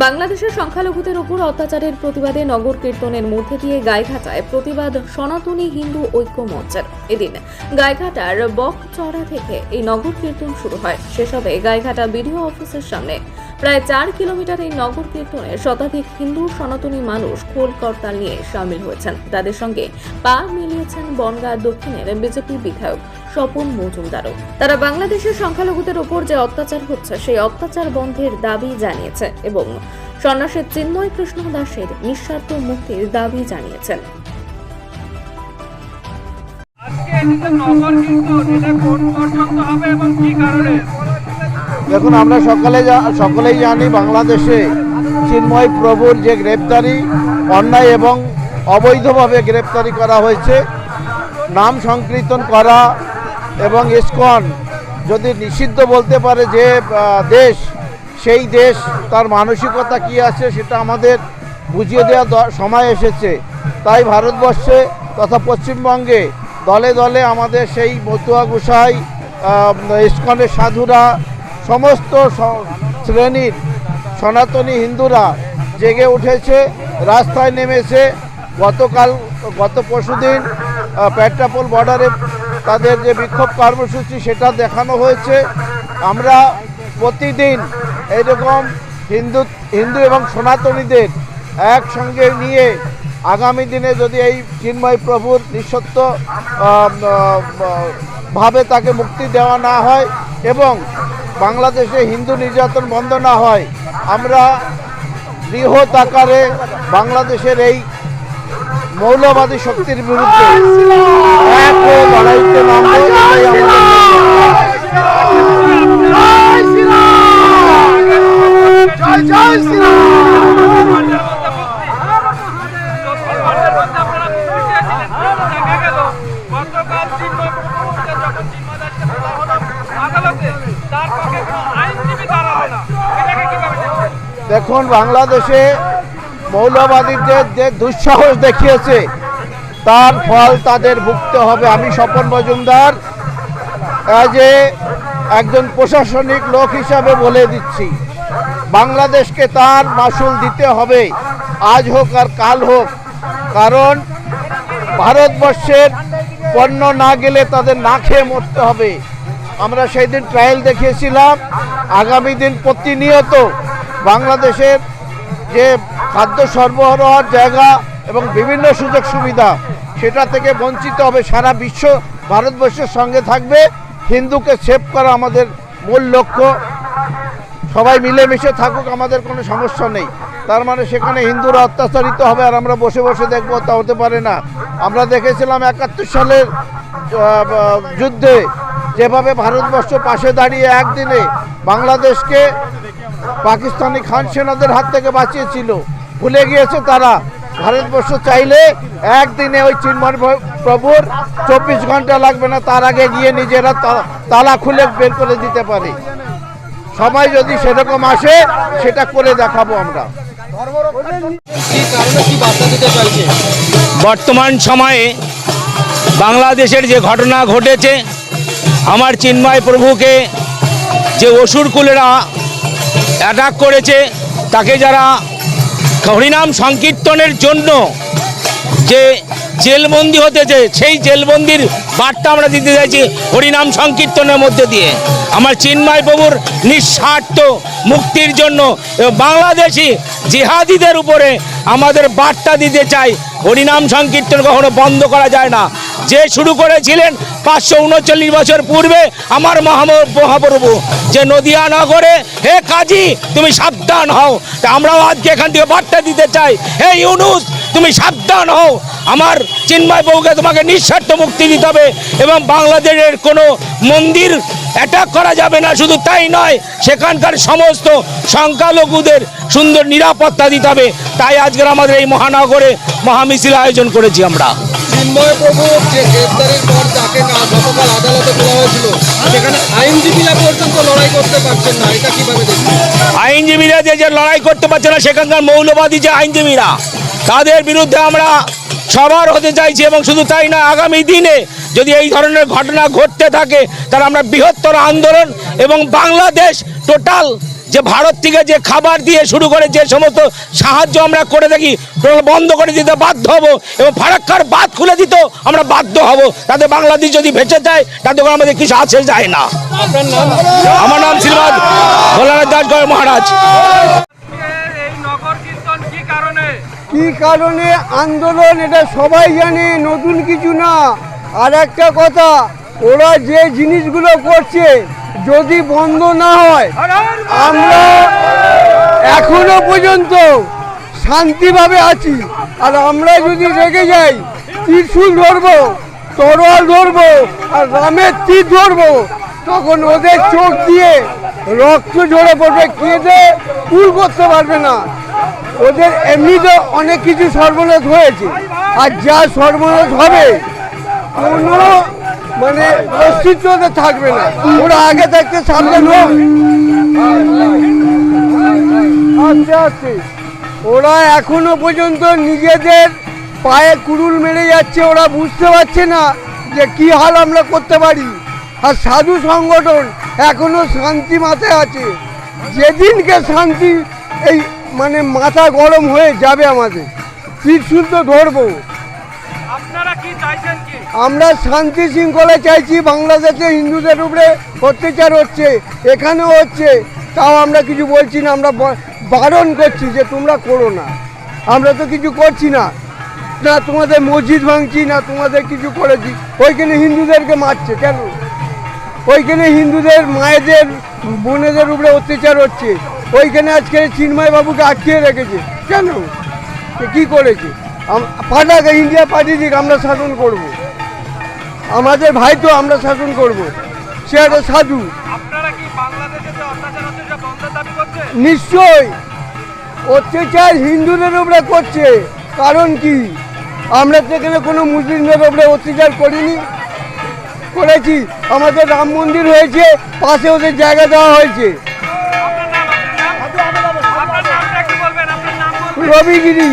বাংলাদেশের সংখ্যালঘুদের উপর অত্যাচারের প্রতিবাদে নগর কীর্তনের মধ্যে দিয়ে গাইঘাটায় প্রতিবাদ সনাতনী হিন্দু ঐক্য মঞ্চের। এদিন গাইঘাটার বকচড়া থেকে এই নগর কীর্তন শুরু হয়। শেষ হবে গাইঘাটা বিডিও অফিসের সামনে। প্রায় 4 কিলোমিটার এই নগর কীর্তনে শতাধিক হিন্দু সনাতনী মানুষ খোল করতাল নিয়ে সামিল হয়েছেন। তাদের সঙ্গে পা মিলিয়েছেন বনগাঁ দক্ষিণের বিজেপি বিধায়ক স্বপন মজুমদারও। তারা বাংলাদেশের সংখ্যালঘুদের উপর যে অত্যাচার হচ্ছে সেই অত্যাচার বন্ধের দাবি জানিয়েছে এবং সন্ন্যাসী চিন্ময় কৃষ্ণ দাসের নিঃস্বার্থ মুক্তির দাবি জানিয়েছেন। দেখুন, আমরা সকলেই জানি বাংলাদেশে চিন্ময় প্রভুর যে গ্রেপ্তারি অন্যায় এবং অবৈধভাবে গ্রেপ্তারি করা হয়েছে, নাম সংকীর্তন করা এবং ইসকন যদি নিষিদ্ধ বলতে পারে যে দেশ, সেই দেশ তার মানসিকতা কি আছে সেটা আমাদের বুঝিয়ে দেওয়ার সময় এসেছে। তাই ভারতবর্ষে তথা পশ্চিমবঙ্গে দলে দলে আমাদের সেই মতুয়া গোসাই, ইসকনের সাধুরা, সমস্ত শ্রেণীর সনাতনী হিন্দুরা জেগে উঠেছে, রাস্তায় নেমেছে। গত পরশুদিন পেট্রাপোল বর্ডারে তাদের যে বিক্ষোভ কর্মসূচি সেটা দেখানো হয়েছে। আমরা প্রতিদিন এইরকম হিন্দু এবং সনাতনীদের একসঙ্গে নিয়ে আগামী দিনে যদি এই চিন্ময় প্রভুর নিঃশর্ত ভাবে তাকে মুক্তি দেওয়া না হয় এবং বাংলাদেশে হিন্দু নির্যাতন বন্ধ না হয়, আমরা বৃহৎ আকারে বাংলাদেশের এই মৌলবাদী শক্তির বিরুদ্ধে এক হয়ে লড়াইতে নামব। দেখুন, বাংলাদেশে মৌলবাদীদের যে দুঃসাহস দেখিয়েছে তার ফল তাদের ভুগতে হবে। আমি স্বপন মজুমদার একজন প্রশাসনিক লোক হিসাবে বলে দিচ্ছি, বাংলাদেশকে তার মাসুল দিতে হবে, আজ হোক আর কাল হোক। কারণ ভারতবর্ষের পণ্য না গেলে তাদের না খেয়ে মরতে হবে। আমরা সেই দিন ট্রায়াল দেখিয়েছিলাম। আগামী দিন প্রতিনিয়ত বাংলাদেশের যে খাদ্য সরবরাহের জায়গা এবং বিভিন্ন সুযোগ সুবিধা সেটা থেকে বঞ্চিত হবে। সারা বিশ্ব ভারতবর্ষের সঙ্গে থাকবে। হিন্দুকে সেভ করা আমাদের মূল লক্ষ্য। সবাই মিলেমিশে থাকুক, আমাদের কোনো সমস্যা নেই। তার মানে সেখানে হিন্দুরা অত্যাচারিত হবে আর আমরা বসে বসে দেখবো, তা হতে পারে না। আমরা দেখেছিলাম 71 সালের যুদ্ধে যেভাবে ভারতবর্ষ পাশে দাঁড়িয়ে একদিনে বাংলাদেশকে পাকিস্তানি খান সেনাদের হাত থেকে বাঁচিয়েছিল। ভুলে গিয়েছে তারা। ভারতবর্ষ চাইলে একদিনে ওই চিন্ময় প্রভুর 24 ঘন্টা লাগবে না, তার আগে গিয়ে নিজেরা তালা খুলে বের করে দিতে পারে। সবাই যদি সেরকম আসে সেটা করে দেখাবো আমরা। বর্তমান সময়ে বাংলাদেশের যে ঘটনা ঘটেছে, আমার চিন্ময় প্রভুকে যে অসুরকুলেরা অ্যাটাক করেছে, তাকে যারা হরিনাম সংকীর্তনের জন্য যে জেলবন্দি হতেছে, সেই জেলবন্দির বার্তা আমরা দিতে চাইছি হরিনাম সংকীর্তনের মধ্যে দিয়ে। আমার চিন্ময় প্রভুর নিঃস্বার্থ মুক্তির জন্য বাংলাদেশি জিহাদিদের উপরে আমাদের বার্তা দিতে চাই, হরিনাম সংকীর্তন কখনো বন্ধ করা যায় না। যে শুরু করেছিলেন 539 বছর পূর্বে আমার মহাপ্রভু, যে নদিয়া নগরে, হে কাজী তুমি সাবধান হও। তা আমরাও আজকে এখান থেকে বার্তা দিতে চাই, হে ইউনুস তুমি সাবধান হও। আমার চিন্ময় প্রভুকে তোমাকে নিঃস্বার্থ মুক্তি দিতে হবে এবং বাংলাদেশের কোনো মন্দির অ্যাটাক করা যাবে না। শুধু তাই নয়, সেখানকার সমস্ত সংখ্যালঘুদের সুন্দর নিরাপত্তা দিতে হবে। তাই আজকের আমাদের এই মহানগরে মহামিছিল আয়োজন করেছি আমরা। চিন্ময় প্রভু যে গ্রেপ্তারের পর তাকে গতকাল আদালতে তোলা হয়েছিল, সেখানে আইনজীবীরা পর্যন্ত লড়াই করতে পারছেন না, এটা কিভাবে দেখছেন? আইনজীবীরা যে লড়াই করতে পারছে না, সেখানকার মৌলবাদী যে আইনজীবীরা, তাদের বিরুদ্ধে আমরা সবার হতে চাইছি। এবং শুধু তাই না, আগামী দিনে যদি এই ধরনের ঘটনা ঘটতে থাকে তাহলে আমরা বৃহত্তর আন্দোলন এবং বাংলাদেশ টোটাল যে ভারত থেকে যে খাবার দিয়ে শুরু করে যে সমস্ত সাহায্য আমরা করে থাকি বন্ধ করে দিতে বাধ্য হব এবং ফারাক্কার বাঁধ খুলে দিত আমরা বাধ্য হব, তাতে বাংলাদেশ যদি বেঁচে যায় তাতে করে আমাদের কিছু আছে যায় না। আপনার নাম? আমার নাম শ্রীমান ভোলানাথ দাস গড় মহারাজ। এই নগর কীর্তন কি কারণে? কি কারণে আন্দোলন এটা সবাই জানে, নতুন কিছু না। আর একটা কথা, ওরা যে জিনিসগুলো করছে যদি বন্ধ না হয়, আমরা এখনো পর্যন্ত শান্তিভাবে আছি। আর আমরা যদি রেগে যাই, ত্রিশূল ধরবো, তরোয়াল ধরবো আর রামের তীর ধরবো, তখন ওদের চোখ দিয়ে রক্ত ঝরে পড়বে, কেঁদে কুল করতে পারবে না। ওদের এমনিতে অনেক কিছু সর্বনাশ হয়েছে, আর যা সর্বনাশ হবে কোনো মানে অস্তিত্ব ওদের থাকবে না। ওরা আগে থাকতে সাবধান হোক। আস্তে আস্তে ওরা এখনো পর্যন্ত নিজেদের পায়ে কুড়ুল মেরে যাচ্ছে, ওরা বুঝতে পারছে না যে কি হাল আমরা করতে পারি। আর সাধু সংগঠন এখনো শান্তি মাথায় আছে। যেদিনকে শান্তি এই মানে মাথা গরম হয়ে যাবে আমাদের, ত্রিশূল তো ধরবো। আপনারা কি চাইছেন কি? আমরা শান্তি শৃঙ্খলা চাইছি। বাংলাদেশে হিন্দুদের উপরে অত্যাচার হচ্ছে, এখানেও হচ্ছে, তাও আমরা কিছু বলছি না। আমরা বারণ করছি যে তোমরা করো না। আমরা তো কিছু করছি না, না তোমাদের মসজিদ ভাঙছি, না তোমাদের কিছু করেছি। ওইখানে হিন্দুদেরকে মারছে কেন? ওইখানে হিন্দুদের মায়েদের বোনেদের উপরে অত্যাচার হচ্ছে। ওইখানে আজকে চিন্ময় বাবুকে আটকে রেখেছে কেন? কি করেছে? পাঠাকে ইন্ডিয়া পাঠিয়ে দিক, আমরা শাসন করব। আমাদের ভাই তো, আমরা শাসন করব। সে একটা সাধু। আপনারা কি বাংলাদেশে যে অত্যাচার হচ্ছে সেটা বন্ধের দাবি করছেন? নিশ্চয় অত্যাচার হিন্দুদের উপরে করছে। কারণ কি? আমরা তো এখানে কোনো মুসলিমদের উপরে অত্যাচার করিনি, করেছি। আমাদের রাম মন্দির হয়েছে, পাশে ওদের জায়গা দেওয়া হয়েছে। আপনার নামটা কি বলবেন? আপনার নাম বলবেন। রবিগিরি।